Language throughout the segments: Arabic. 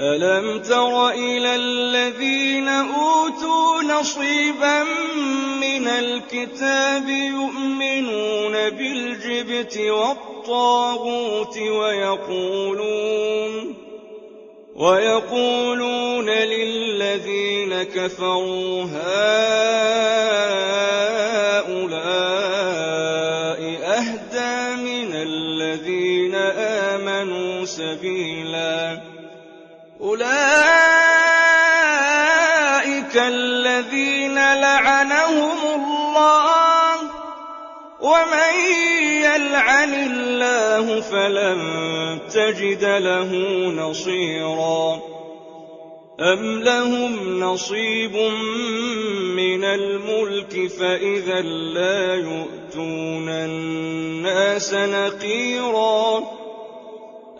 ألم تر إلى الذين أوتوا نصيبا من الكتاب يؤمنون بالجبت والطاغوت ويقولون للذين كفروا هؤلاء أهدى من الذين آمنوا سبيلا أولئك الذين لعنهم الله ومن يلعن الله فلن تجد له نصيرا أم لهم نصيب من الملك فإذا لا يؤتون الناس نقيرا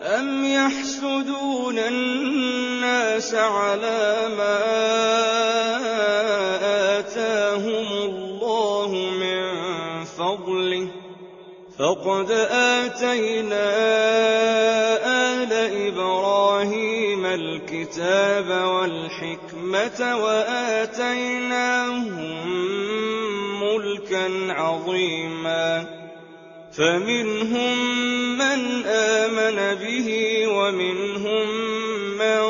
أم يحسدون الناس على ما آتاهم الله من فضله فقد آتينا آل إبراهيم الكتاب والحكمة وآتيناهم ملكا عظيما فمنهم من آمن به ومنهم من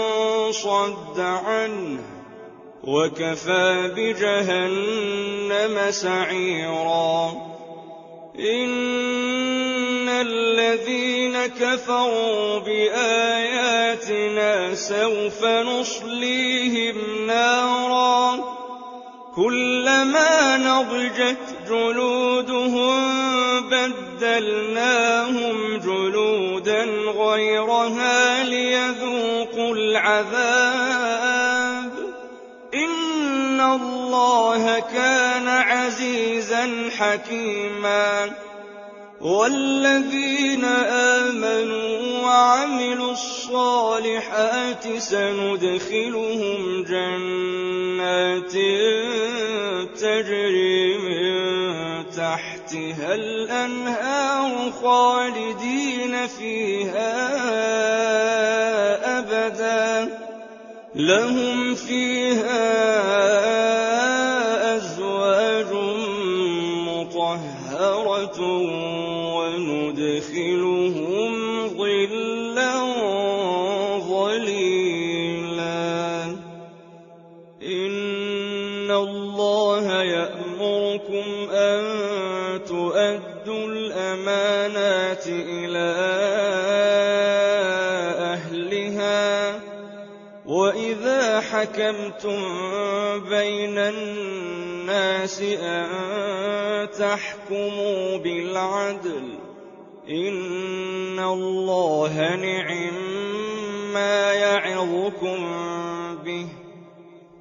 صد عنه وكفى بجهنم سعيرا إن الذين كفروا بآياتنا سوف نصليهم نارا كلما نضجت جلودهم بدلناهم جلودا غيرها ليذوقوا العذاب إن الله كان عزيزا حكيما والذين آمنوا وعملوا الصالحات سندخلهم جنات تجري من تحتها الأنهار خالدين فيها أبدا لهم فيها أزواج مطهرة وندخلهم ظلا ظليلا إن الله يأمركم أن تؤدوا الأمانات إلى أهلها وإذا حكمتم بين الناس أن تحكموا بالعدل إن الله نعما يعظكم به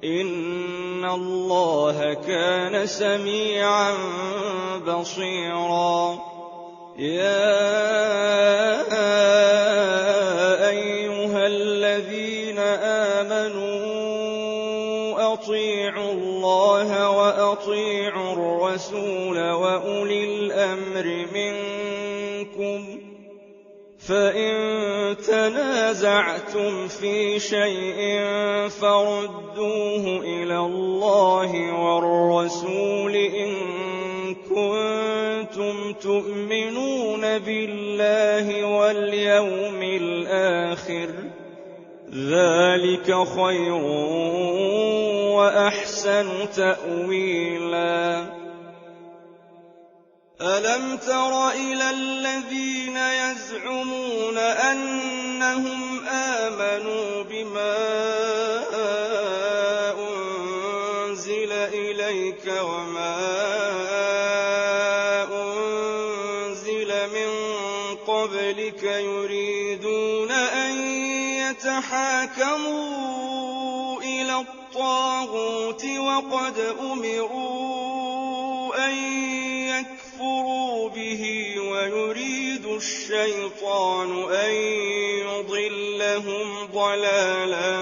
إن الله كان سميعا بصيرا يا أيها الذين آمنوا أطيعوا الله وأطيعوا الرسول وأولي الأمر منكم فإن تنازعتم في شيء فردوه إلى الله والرسول إن كنتم تؤمنون بالله واليوم الآخر ذلك خير وأحسن تأويلا ألم تر إلى الذين يزعمون أنهم آمنوا بما أنزل إليك وما أنزل من قبلك يريدون أن يتحاكموا إلى الطاغوت وقد أمروا أن يكفروا به ويريد الشيطان أن يضلهم ضلالا